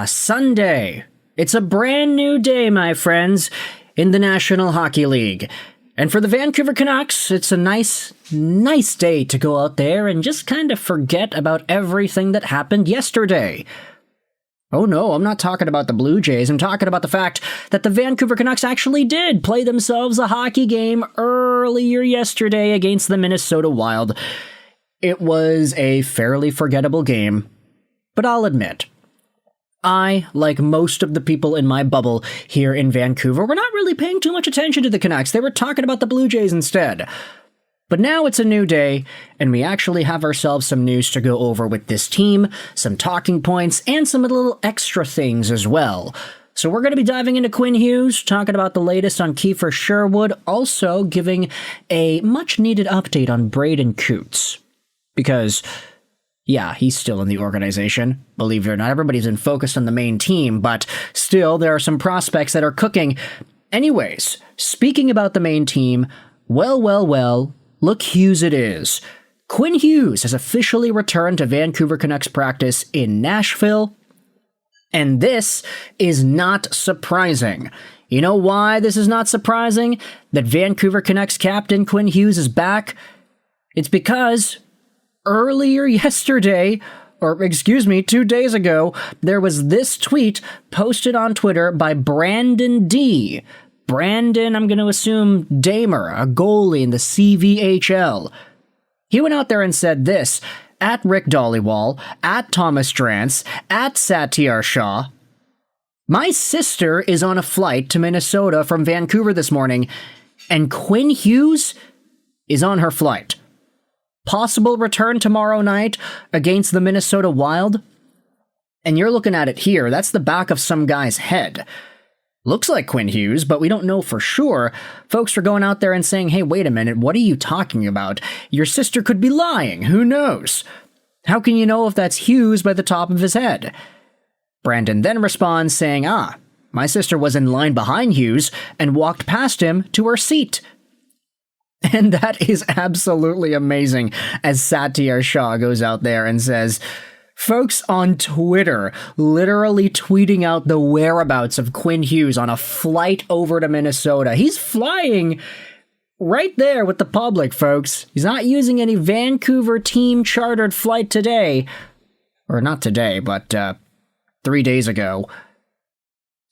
Sunday. It's a brand new day, my friends, in the National Hockey League. And for the Vancouver Canucks, it's a nice day to go out there and just kind of forget about everything that happened yesterday. Oh no, I'm not talking about the Blue Jays. I'm talking about the fact that the Vancouver Canucks actually did play themselves a hockey game earlier yesterday against the Minnesota Wild. It was a fairly forgettable game, but I'll admit, I, like most of the people in my bubble here in Vancouver, were not really paying too much attention to the Canucks. They were talking about the Blue Jays instead. But now it's a new day, and we actually have ourselves some news to go over with this team, some talking points, and some little extra things as well. So we're going to be diving into Quinn Hughes, talking about the latest on Kiefer Sherwood, also giving a much-needed update on Braeden Cootes. Because, yeah, he's still in the organization. Believe it or not, everybody's been focused on the main team, but still, there are some prospects that are cooking. Anyways, speaking about the main team, well, look Hughes it is. Quinn Hughes has officially returned to Vancouver Canucks practice in Nashville, and this is not surprising. You know why this is not surprising? That Vancouver Canucks captain Quinn Hughes is back? It's because earlier yesterday, or excuse me, 2 days ago, there was this tweet posted on Twitter by Brandon D. Brandon, I'm going to assume Damer, a goalie in the CVHL. He went out there and said this, at Rick Dollywall, at Thomas Drance, at Satyar Shah. My sister is on a flight to Minnesota from Vancouver this morning, and Quinn Hughes is on her flight. Possible return tomorrow night against the Minnesota Wild? And you're looking at it here, that's the back of some guy's head. Looks like Quinn Hughes, but we don't know for sure. Folks are going out there and saying, hey, wait a minute, what are you talking about? Your sister could be lying, who knows? How can you know if that's Hughes by the top of his head? Brandon then responds saying, my sister was in line behind Hughes and walked past him to her seat. And that is absolutely amazing, as Satyar Shah goes out there and says, folks on Twitter literally tweeting out the whereabouts of Quinn Hughes on a flight over to Minnesota. He's flying right there with the public, folks. He's not using any Vancouver team chartered flight today. Or not today, but 3 days ago.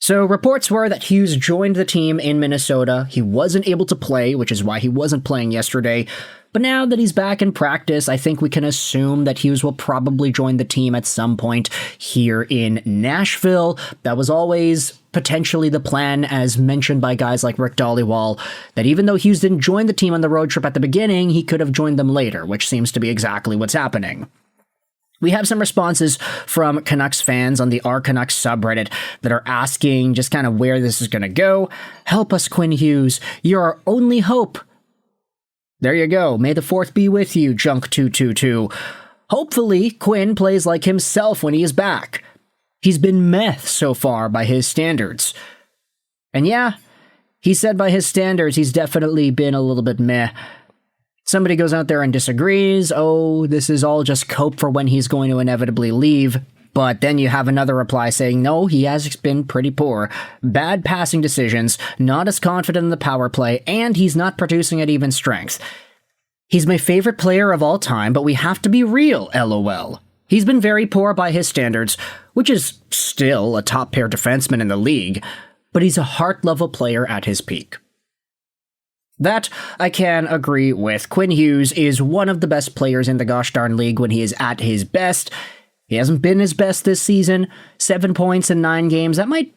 So reports were that Hughes joined the team in Minnesota. He wasn't able to play, which is why he wasn't playing yesterday. But now that he's back in practice, I think we can assume that Hughes will probably join the team at some point here in Nashville. That was always potentially the plan, as mentioned by guys like Rick Dollywall, that even though Hughes didn't join the team on the road trip at the beginning, he could have joined them later, which seems to be exactly what's happening. We have some responses from Canucks fans on the R Canucks subreddit that are asking just kind of where this is going to go. Help us, Quinn Hughes. You're our only hope. There you go. May the 4th be with you, Junk222. Hopefully, Quinn plays like himself when he is back. He's been meh so far by his standards. And yeah, he said by his standards, he's definitely been a little bit meh. Somebody goes out there and disagrees. Oh, this is all just cope for when he's going to inevitably leave. But then you have another reply saying, no, he has been pretty poor. Bad passing decisions, not as confident in the power play, and he's not producing at even strength. He's my favorite player of all time, but we have to be real, LOL. He's been very poor by his standards, which is still a top pair defenseman in the league, but he's a heart-level player at his peak. That I can agree with. Quinn Hughes is one of the best players in the gosh darn league when he is at his best. He hasn't been his best this season. 7 points in 9 games. That might,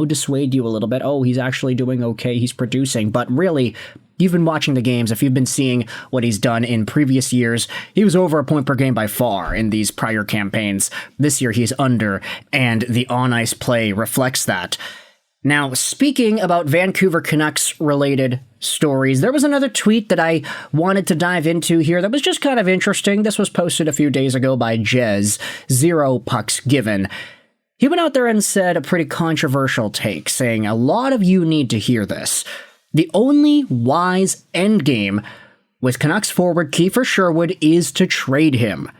dissuade you a little bit. Oh, he's actually doing okay. He's producing. But really, you've been watching the games. If you've been seeing what he's done in previous years, he was over a point per game by far in these prior campaigns. This year, he's under, and the on-ice play reflects that. Now, speaking about Vancouver Canucks-related stories, there was another tweet that I wanted to dive into here that was just kind of interesting. This was posted a few days ago by Jez, 0 pucks given. He went out there and said a pretty controversial take, saying, a lot of you need to hear this. The only wise endgame with Canucks forward Kiefer Sherwood is to trade him.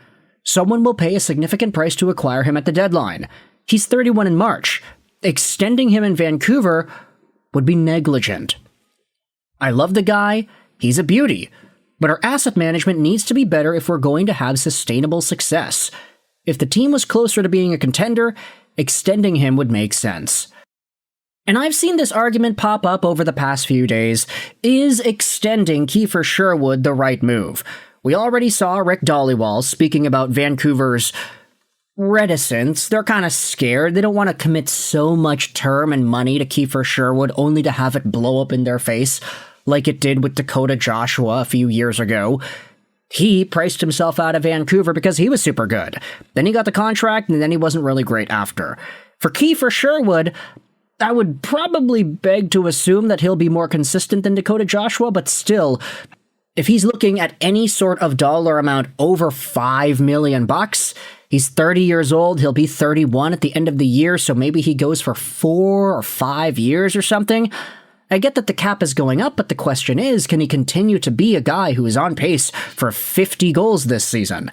Someone will pay a significant price to acquire him at the deadline. He's 31 in March. Extending him in Vancouver would be negligent. I love the guy. He's a beauty. But our asset management needs to be better if we're going to have sustainable success. If the team was closer to being a contender, extending him would make sense. And I've seen this argument pop up over the past few days. Is extending Kiefer Sherwood the right move? We already saw Rick Dhaliwal speaking about Vancouver's reticence. They're kind of scared. They don't want to commit so much term and money to Kiefer Sherwood only to have it blow up in their face like it did with Dakota Joshua a few years ago. He priced himself out of Vancouver because he was super good. Then he got the contract, and then he wasn't really great after. For Kiefer Sherwood, I would probably beg to assume that he'll be more consistent than Dakota Joshua, but still, if he's looking at any sort of dollar amount over $5 million, he's 30 years old, he'll be 31 at the end of the year, so maybe he goes for 4 or 5 years or something. I get that the cap is going up, but the question is, can he continue to be a guy who is on pace for 50 goals this season?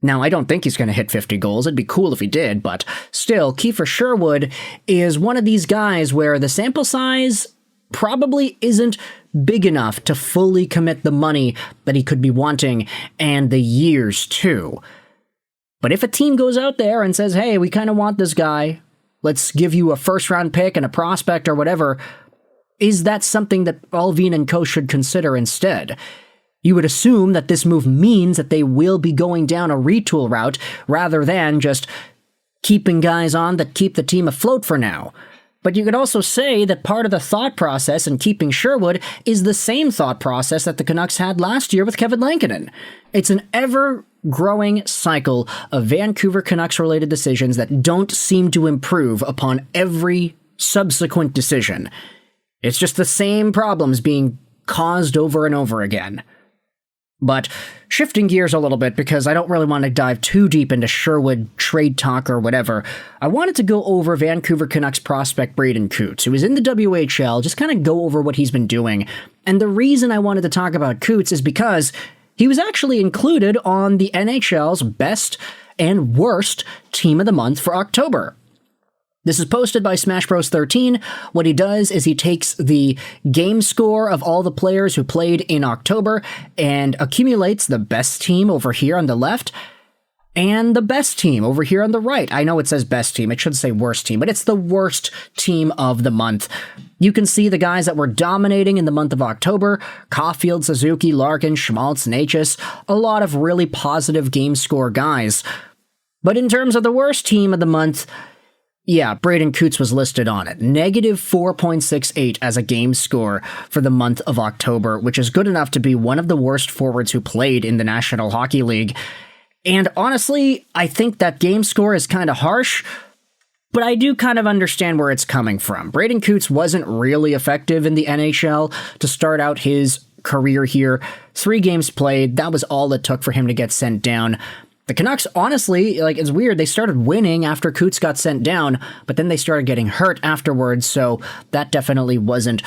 Now, I don't think he's going to hit 50 goals. It'd be cool if he did, but still, Kiefer Sherwood is one of these guys where the sample size probably isn't big enough to fully commit the money that he could be wanting, and the years too. But if a team goes out there and says, hey, we kind of want this guy, let's give you a first-round pick and a prospect or whatever, is that something that Allvin and co should consider instead? You would assume that this move means that they will be going down a retool route rather than just keeping guys on that keep the team afloat for now. But you could also say that part of the thought process in keeping Sherwood is the same thought process that the Canucks had last year with Kevin Lankinen. It's an ever-growing cycle of Vancouver Canucks-related decisions that don't seem to improve upon every subsequent decision. It's just the same problems being caused over and over again. But shifting gears a little bit, because I don't really want to dive too deep into Sherwood trade talk or whatever, I wanted to go over Vancouver Canucks prospect Braeden Cootes, who is in the WHL, just kind of go over what he's been doing. And the reason I wanted to talk about Cootes is because he was actually included on the NHL's best and worst team of the month for October. This is posted by Smash Bros 13. What he does is he takes the game score of all the players who played in October and accumulates the best team over here on the left and the best team over here on the right. I know it says best team. It should say worst team, but it's the worst team of the month. You can see the guys that were dominating in the month of October: Caulfield, Suzuki, Larkin, Schmaltz, Natchez, a lot of really positive game score guys. But in terms of the worst team of the month, yeah, Braeden Cootes was listed on it. Negative 4.68 as a game score for the month of October, which is good enough to be one of the worst forwards who played in the National Hockey League. And honestly, I think that game score is kind of harsh, but I do kind of understand where it's coming from. Braeden Cootes wasn't really effective in the NHL to start out his career here. 3 games played, that was all it took for him to get sent down. The Canucks, honestly, it's weird, they started winning after Cootes got sent down, but then they started getting hurt afterwards, so that definitely wasn't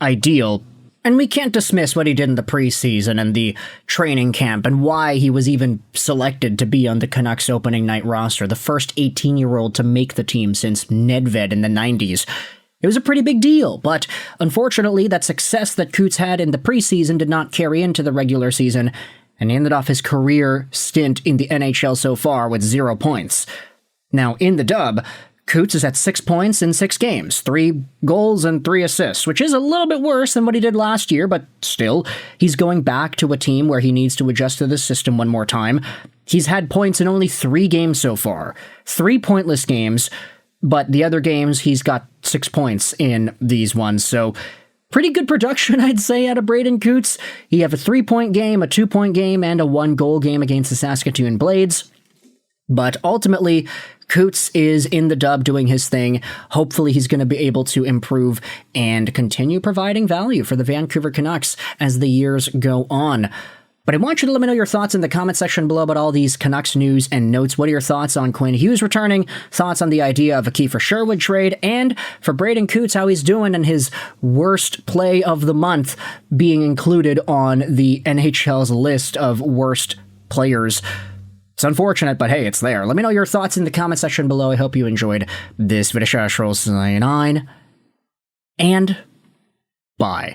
ideal. And we can't dismiss what he did in the preseason and the training camp and why he was even selected to be on the Canucks opening night roster, the first 18-year-old to make the team since Nedved in the 90s. It was a pretty big deal, but unfortunately that success that Cootes had in the preseason did not carry into the regular season, and he ended off his career stint in the NHL so far with 0 points. Now, in the dub, Cootes is at 6 points in 6 games, 3 goals and 3 assists, which is a little bit worse than what he did last year, but still, he's going back to a team where he needs to adjust to the system one more time. He's had points in only 3 games so far, 3 pointless games, but the other games he's got 6 points in these ones, so pretty good production, I'd say, out of Braeden Cootes. He had a 3-point game, a 2-point game, and a 1-goal game against the Saskatoon Blades. But ultimately, Cootes is in the dub doing his thing. Hopefully he's going to be able to improve and continue providing value for the Vancouver Canucks as the years go on. But I want you to let me know your thoughts in the comment section below about all these Canucks news and notes. What are your thoughts on Quinn Hughes returning? Thoughts on the idea of a Kiefer Sherwood trade? And for Braeden Cootes, how he's doing and his worst play of the month being included on the NHL's list of worst players. It's unfortunate, but hey, it's there. Let me know your thoughts in the comment section below. I hope you enjoyed this video. And bye.